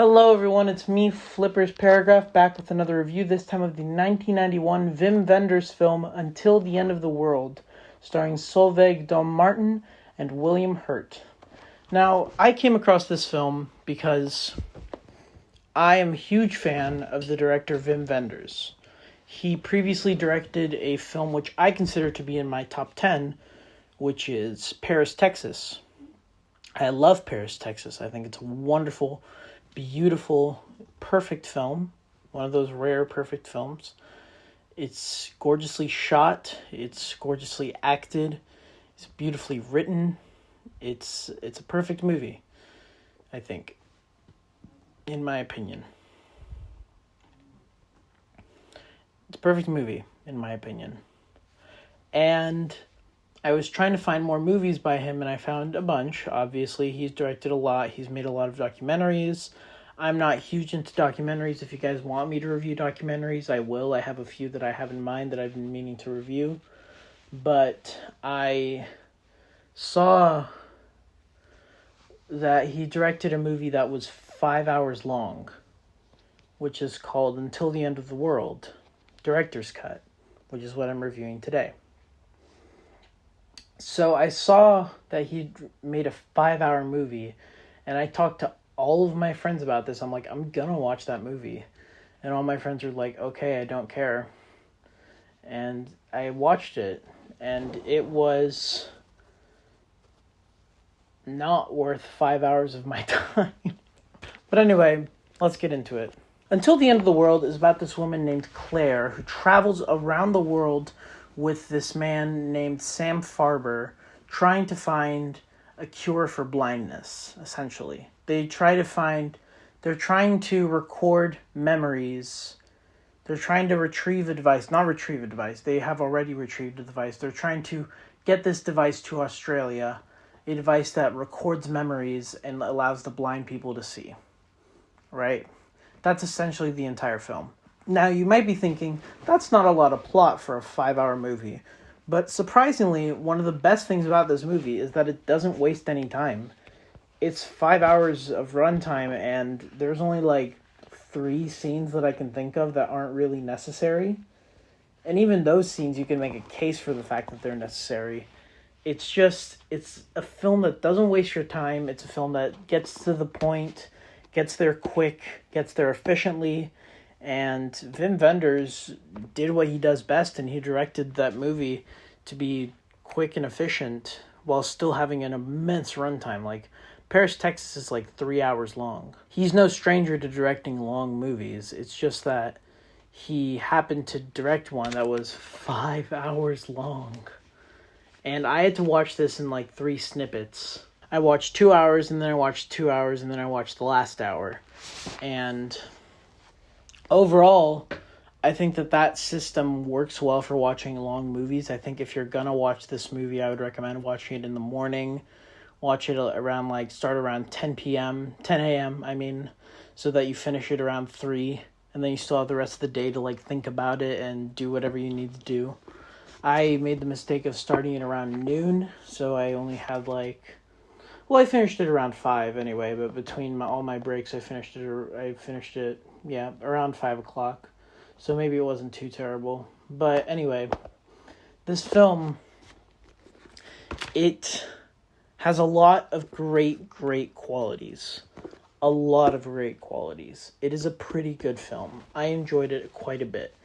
Hello everyone, it's me, Flipper's Paragraph, back with another review, this time of the 1991 Wim Wenders film Until the End of the World, starring Solveig, Dommartin, and William Hurt. Now, I came across this film because I am a huge fan of the director Wim Wenders. He previously directed a film which I consider to be in my top 10, which is Paris, Texas. I love Paris, Texas. I think it's a wonderful, beautiful, perfect film. One of those rare perfect films. It's gorgeously shot. It's gorgeously acted. It's beautifully written. It's a perfect movie, I think, in my opinion. It's a perfect movie, in my opinion. And I was trying to find more movies by him, and I found a bunch. Obviously, he's directed a lot. He's made a lot of documentaries. I'm not huge into documentaries. If you guys want me to review documentaries, I will. I have a few that I have in mind that I've been meaning to review. But I saw that he directed a movie that was 5 hours long, which is called Until the End of the World, Director's Cut, which is what I'm reviewing today. So I saw that he made a 5-hour movie, and I talked to all of my friends about this. I'm like, I'm gonna watch that movie. And all my friends are like, okay, I don't care. And I watched it, and it was not worth 5 hours of my time. But anyway, let's get into it. Until the End of the World is about this woman named Claire who travels around the world with this man named Sam Farber, trying to find a cure for blindness, essentially. They're trying to record memories. They're trying to retrieve a device. Not retrieve a device. They have already retrieved a device. They're trying to get this device to Australia, a device that records memories and allows the blind people to see. Right? That's essentially the entire film. Now, you might be thinking, that's not a lot of plot for a 5-hour movie. But surprisingly, one of the best things about this movie is that it doesn't waste any time. It's 5 hours of runtime, and there's only like 3 scenes that I can think of that aren't really necessary. And even those scenes, you can make a case for the fact that they're necessary. It's a film that doesn't waste your time. It's a film that gets to the point, gets there quick, gets there efficiently. And Wim Wenders did what he does best, and he directed that movie to be quick and efficient while still having an immense runtime. Like, Paris, Texas is like 3 hours long. He's no stranger to directing long movies. It's just that he happened to direct one that was 5 hours long. And I had to watch this in like 3 snippets. I watched 2 hours, and then I watched 2 hours, and then I watched the last hour. And overall, I think that system works well for watching long movies. I think if you're gonna watch this movie, I would recommend watching it in the morning. Watch it around start around 10 a.m., so that you finish it around 3, and then you still have the rest of the day to think about it and do whatever you need to do. I made the mistake of starting it around noon, so I only had I finished it around 5 anyway, but between all my breaks, I finished it, around 5 o'clock. So maybe it wasn't too terrible. But anyway, this film, it has a lot of great qualities. A lot of great qualities. It is a pretty good film. I enjoyed it quite a bit.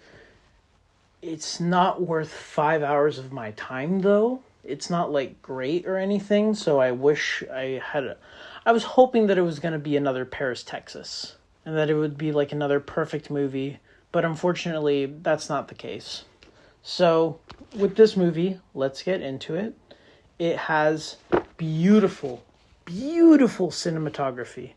It's not worth 5 hours of my time, though. It's not great or anything, so I wish I was hoping that it was going to be another Paris, Texas, and that it would be another perfect movie, but unfortunately, that's not the case. So, with this movie, let's get into it. It has beautiful cinematography.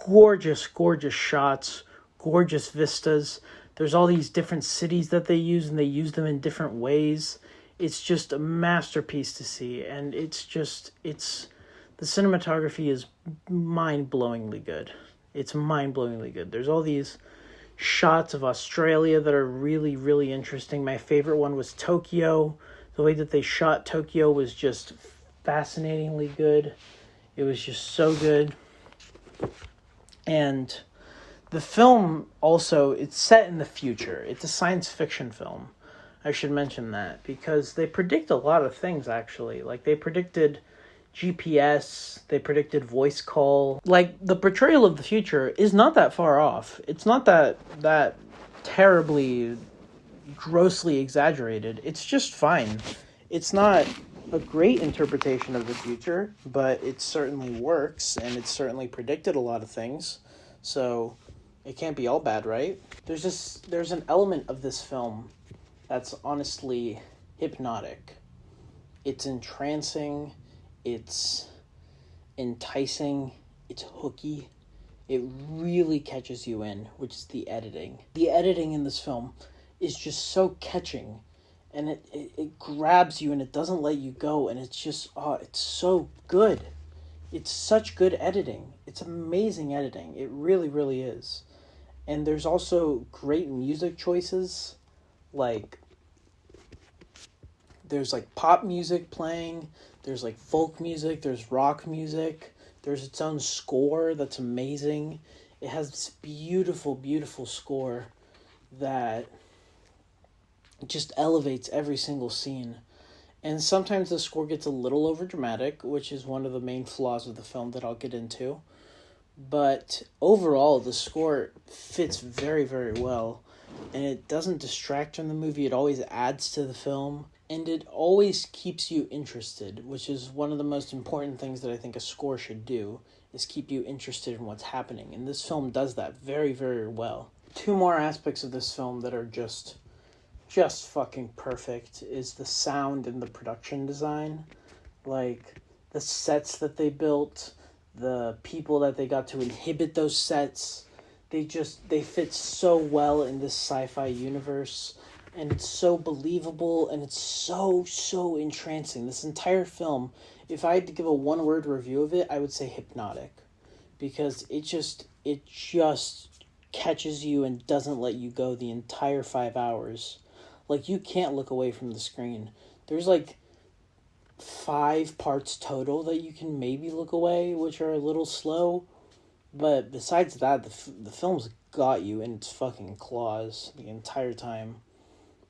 Gorgeous shots, gorgeous vistas. There's all these different cities that they use, and they use them in different ways. It's just a masterpiece to see, and the cinematography is mind-blowingly good. It's mind-blowingly good. There's all these shots of Australia that are really, really interesting. My favorite one was Tokyo. The way that they shot Tokyo was just fascinatingly good. It was just so good. And the film also, it's set in the future. It's a science fiction film. I should mention that because they predict a lot of things, actually. Like, they predicted GPS, they predicted voice call. Like, the portrayal of the future is not that far off. It's not that terribly, grossly exaggerated. It's just fine. It's not a great interpretation of the future, but it certainly works, and it's certainly predicted a lot of things. So it can't be all bad, right? There's an element of this film that's honestly hypnotic. It's entrancing, it's enticing, it's hooky. It really catches you in, which is the editing. The editing in this film is just so catching, and it grabs you and it doesn't let you go, and it's just, it's so good. It's such good editing. It's amazing editing. It really, really is. And there's also great music choices. Like, there's like pop music playing, there's like folk music, there's rock music, there's its own score that's amazing. It has this beautiful, beautiful score that just elevates every single scene. And sometimes the score gets a little overdramatic, which is one of the main flaws of the film that I'll get into. But overall, the score fits very, very well. And it doesn't distract from the movie. It always adds to the film. And it always keeps you interested, which is one of the most important things that I think a score should do, is keep you interested in what's happening. And this film does that very, very well. Two more aspects of this film that are just fucking perfect is the sound and the production design. Like, the sets that they built, the people that they got to inhabit those sets, they fit so well in this sci-fi universe, and it's so believable, and it's so entrancing. This entire film, if I had to give a one-word review of it, I would say hypnotic, because it just catches you and doesn't let you go the entire 5 hours. Like, you can't look away from the screen. There's like 5 parts total that you can maybe look away, which are a little slow. But besides that, the film's got you in its fucking claws the entire time.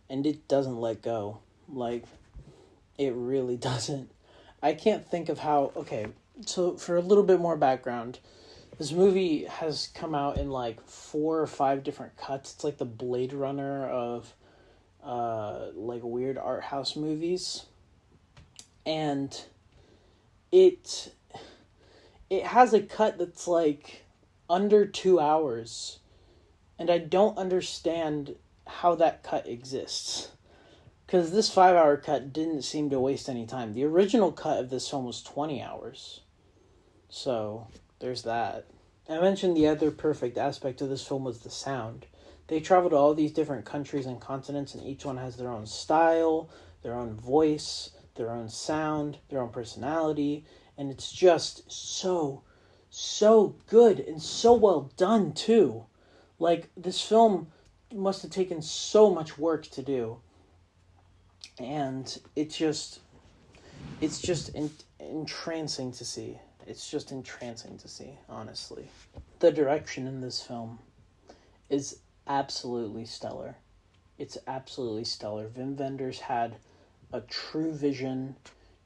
And it doesn't let go. Like, it really doesn't. I can't think of how... Okay, so for a little bit more background, this movie has come out in like 4 or 5 different cuts. It's like the Blade Runner of like weird art house movies. And it has a cut that's like under 2 hours, and I don't understand how that cut exists, because this 5-hour cut didn't seem to waste any time. The original cut of this film was 20 hours, so there's that. I mentioned the other perfect aspect of this film was the sound. They travel to all these different countries and continents, and each one has their own style, their own voice, their own sound, their own personality, and it's just so good and so well done too. Like, this film must have taken so much work to do, and it's just entrancing to see. It's just entrancing to see, honestly. The direction in this film is absolutely stellar. It's absolutely stellar. Wim Wenders had a true vision.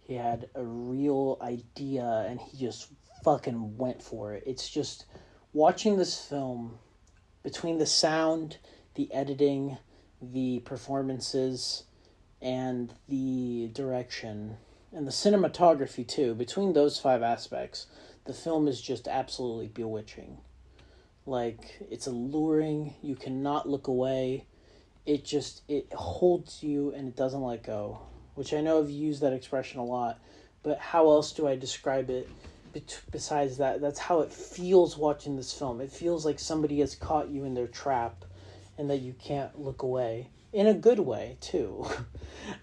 He had a real idea, and he just fucking went for it. It's just, watching this film, between the sound, the editing, the performances, and the direction, and the cinematography too, between those 5 aspects, the film is just absolutely bewitching. Like, it's alluring, you cannot look away, it holds you and it doesn't let go, which I know I've used that expression a lot, but how else do I describe it besides that? That's how it feels watching this film. It feels like somebody has caught you in their trap and that you can't look away. In a good way, too.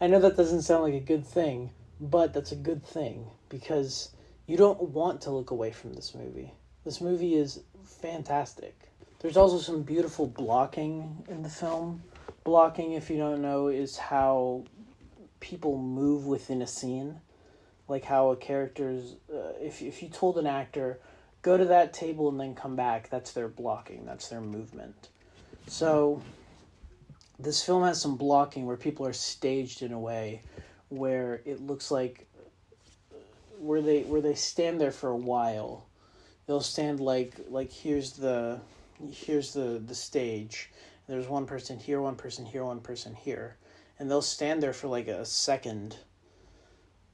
I know that doesn't sound like a good thing, but that's a good thing, because you don't want to look away from this movie. This movie is fantastic. There's also some beautiful blocking in the film. Blocking, if you don't know, is how people move within a scene. Like how a character's... if you told an actor, go to that table and then come back. That's their blocking. That's their movement. So this film has some blocking where people are staged in a way where it looks like where they stand there for a while. They'll stand like here's the stage. There's one person here, one person here, one person here. And they'll stand there for like a second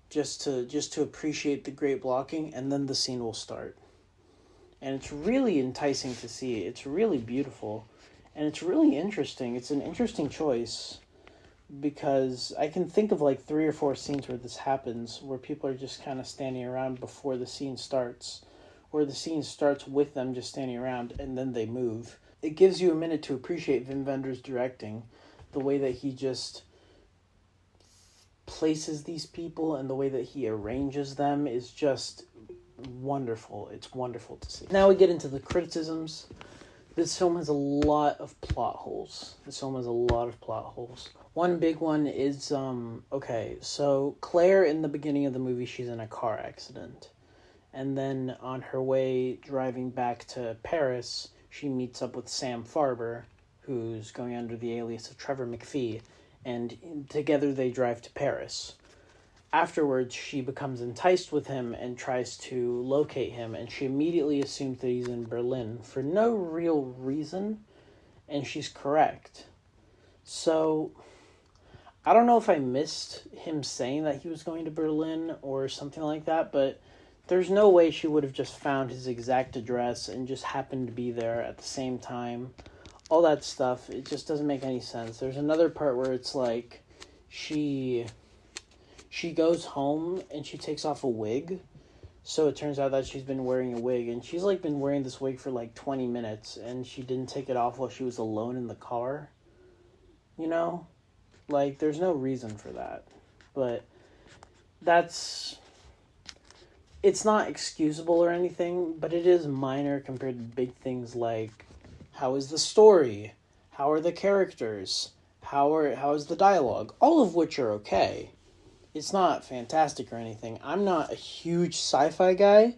just to appreciate the great blocking, and then the scene will start. And it's really enticing to see. It's really beautiful. And it's really interesting. It's an interesting choice because I can think of like 3 or 4 scenes where this happens, where people are just kind of standing around before the scene starts, or the scene starts with them just standing around and then they move. It gives you a minute to appreciate Wim Wenders' directing, the way that he just places these people and the way that he arranges them is just wonderful. It's wonderful to see. Now we get into the criticisms. This film has a lot of plot holes. One big one is, so Claire in the beginning of the movie, she's in a car accident. And then on her way driving back to Paris, she meets up with Sam Farber, who's going under the alias of Trevor McPhee, and together they drive to Paris. Afterwards, she becomes enticed with him and tries to locate him, and she immediately assumes that he's in Berlin for no real reason, and she's correct. So, I don't know if I missed him saying that he was going to Berlin or something like that, but there's no way she would have just found his exact address and just happened to be there at the same time. All that stuff, it just doesn't make any sense. There's another part where it's like she goes home and she takes off a wig. So it turns out that she's been wearing a wig, and she's like been wearing this wig for like 20 minutes and she didn't take it off while she was alone in the car. You know? Like, there's no reason for that. But it's not excusable or anything, but it is minor compared to big things like, how is the story? How are the characters? How is the dialogue? All of which are okay. It's not fantastic or anything. I'm not a huge sci-fi guy.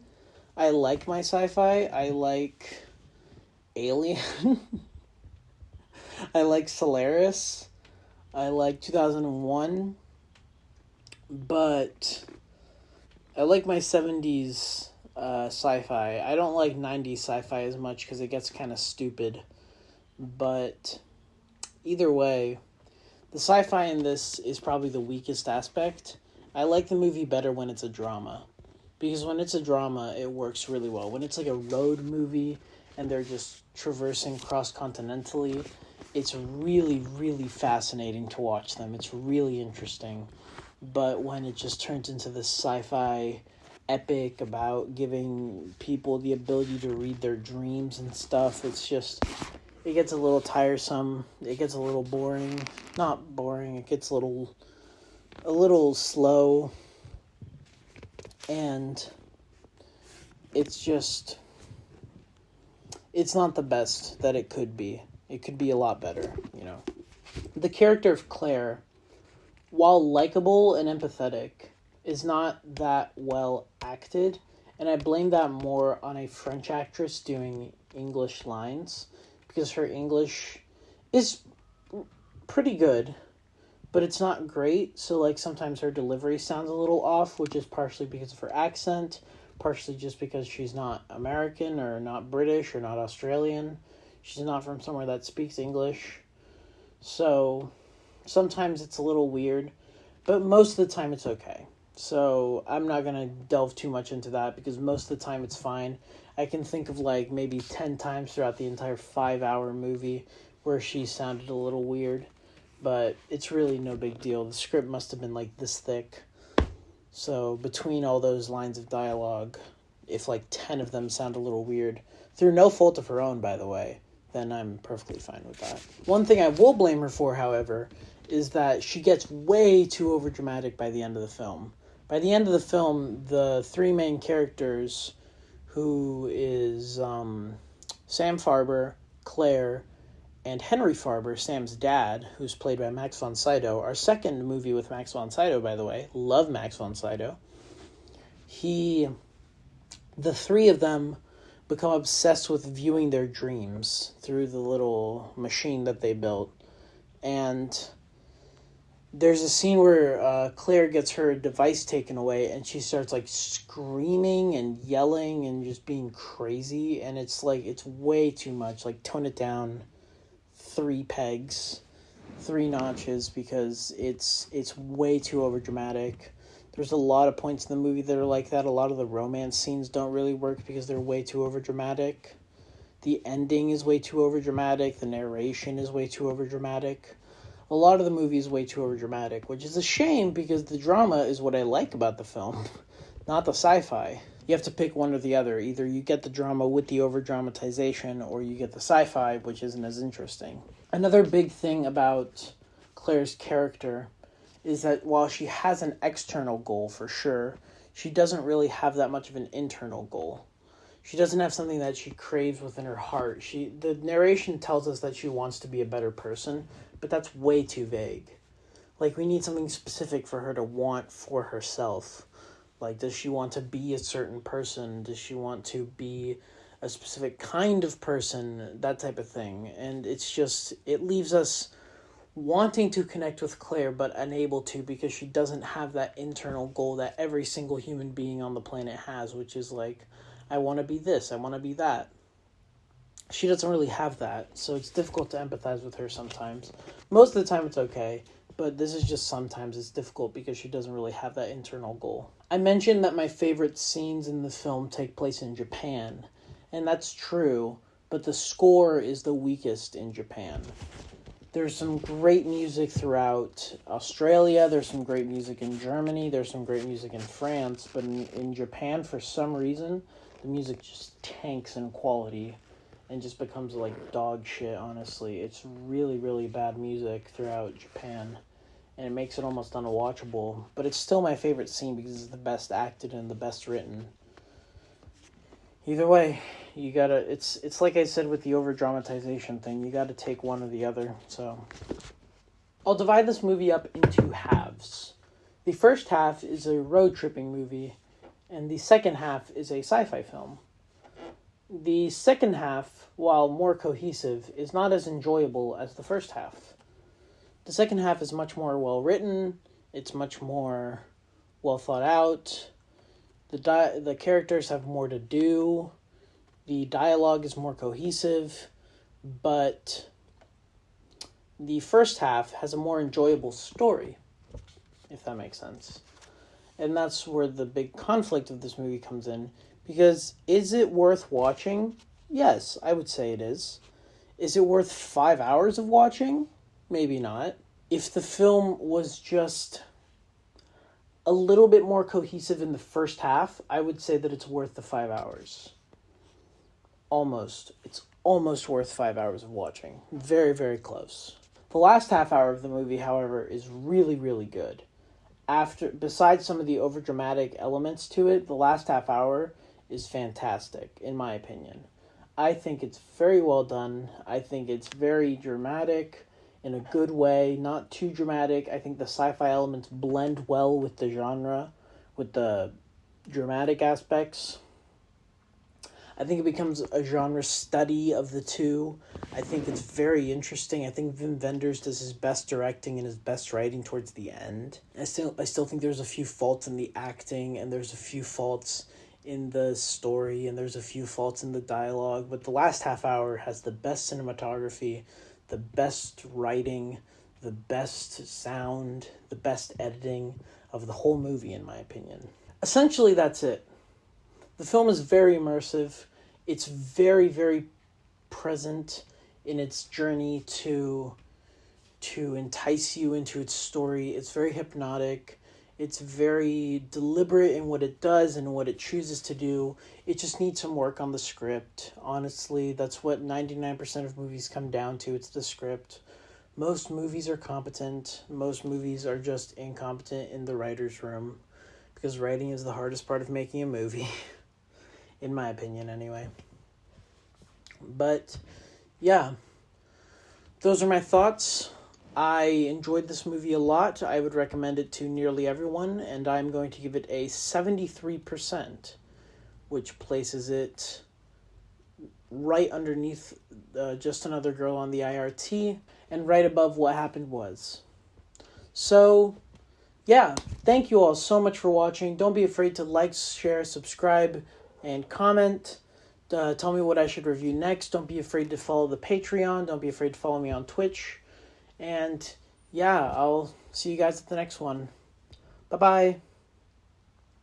I like my sci-fi. I like Alien. I like Solaris. I like 2001. But I like my 70s sci-fi. I don't like 90s sci-fi as much because it gets kind of stupid. But either way, the sci-fi in this is probably the weakest aspect. I like the movie better when it's a drama. Because when it's a drama, it works really well. When it's like a road movie and they're just traversing cross-continentally, it's really, really fascinating to watch them. It's really interesting. But when it just turns into this sci-fi epic about giving people the ability to read their dreams and stuff, it's just, it gets a little tiresome. It gets a little boring. Not boring. It gets a little slow. And it's just, it's not the best that it could be. It could be a lot better, you know. The character of Claire, while likable and empathetic, is not that well acted, and I blame that more on a French actress doing English lines, because her English is pretty good, but it's not great, so like sometimes her delivery sounds a little off, which is partially because of her accent, partially just because she's not American, or not British, or not Australian. She's not from somewhere that speaks English, so sometimes it's a little weird, but most of the time it's okay. So I'm not going to delve too much into that because most of the time it's fine. I can think of like maybe 10 times throughout the entire 5-hour movie where she sounded a little weird, but it's really no big deal. The script must have been like this thick. So between all those lines of dialogue, if like 10 of them sound a little weird, through no fault of her own, by the way, then I'm perfectly fine with that. One thing I will blame her for, however, is that she gets way too overdramatic by the end of the film. By the end of the film, the 3 main characters, who is Sam Farber, Claire, and Henry Farber, Sam's dad, who's played by Max von Sydow. Our second movie with Max von Sydow, by the way. Love Max von Sydow. The 3 of them become obsessed with viewing their dreams through the little machine that they built. And there's a scene where Claire gets her device taken away, and she starts like screaming and yelling and just being crazy, and it's like, it's way too much. Like, tone it down 3 pegs, 3 notches, because it's way too overdramatic. There's a lot of points in the movie that are like that. A lot of the romance scenes don't really work because they're way too overdramatic. The ending is way too overdramatic. The narration is way too overdramatic. A lot of the movie is way too overdramatic, which is a shame because the drama is what I like about the film, not the sci-fi. You have to pick one or the other. Either you get the drama with the over-dramatization, or you get the sci-fi, which isn't as interesting. Another big thing about Claire's character is that while she has an external goal for sure, she doesn't really have that much of an internal goal. She doesn't have something that she craves within her heart. The narration tells us that she wants to be a better person, but that's way too vague. Like, we need something specific for her to want for herself. Like, does she want to be a certain person? Does she want to be a specific kind of person? That type of thing. And it's just, it leaves us wanting to connect with Claire, but unable to, because she doesn't have that internal goal that every single human being on the planet has, which is like, I want to be this, I want to be that. She doesn't really have that, so it's difficult to empathize with her sometimes. Most of the time it's okay, but this is just sometimes it's difficult because she doesn't really have that internal goal. I mentioned that my favorite scenes in the film take place in Japan, and that's true, but the score is the weakest in Japan. There's some great music throughout Australia, there's some great music in Germany, there's some great music in France, but in Japan, for some reason, the music just tanks in quality and just becomes like dog shit, honestly. It's really, really bad music throughout Japan, and it makes it almost unwatchable, but it's still my favorite scene because it's the best acted and the best written. Either way, you gotta, it's like I said with the over-dramatization thing, you gotta take one or the other, so. I'll divide this movie up into halves. The first half is a road-tripping movie, and the second half is a sci-fi film. The second half, while more cohesive, is not as enjoyable as the first half. The second half is much more well-written, it's much more well thought out, the characters have more to do, the dialogue is more cohesive, but the first half has a more enjoyable story, if that makes sense. And that's where the big conflict of this movie comes in, because is it worth watching? Yes, I would say it is. Is it worth 5 hours of watching? Maybe not. If the film was just a little bit more cohesive in the first half, I would say that it's worth the 5 hours. Almost. It's almost worth 5 hours of watching. Very, very close. The last half hour of the movie, however, is really, really good. Besides some of the overdramatic elements to it, the last half hour is fantastic, in my opinion. I think it's very well done. I think it's very dramatic in a good way, not too dramatic. I think the sci-fi elements blend well with the genre, with the dramatic aspects. I think it becomes a genre study of the two. I think it's very interesting. I think Wim Wenders does his best directing and his best writing towards the end. I still think there's a few faults in the acting, and there's a few faults in the story, and there's a few faults in the dialogue, but the last half hour has the best cinematography, the best writing, the best sound, the best editing of the whole movie, in my opinion. Essentially, that's it. The film is very immersive. It's very, very present in its journey to entice you into its story. It's very hypnotic. It's very deliberate in what it does and what it chooses to do. It just needs some work on the script. Honestly, that's what 99% of movies come down to. It's the script. Most movies are competent. Most movies are just incompetent in the writer's room, because writing is the hardest part of making a movie. In my opinion, anyway. But, yeah. Those are my thoughts. I enjoyed this movie a lot. I would recommend it to nearly everyone, and I'm going to give it a 73%, which places it right underneath Just Another Girl on the IRT, and right above What Happened Was. So, yeah, thank you all so much for watching. Don't be afraid to like, share, subscribe, and comment. Tell me what I should review next. Don't be afraid to follow the Patreon. Don't be afraid to follow me on Twitch. And yeah, I'll see you guys at the next one. Bye-bye.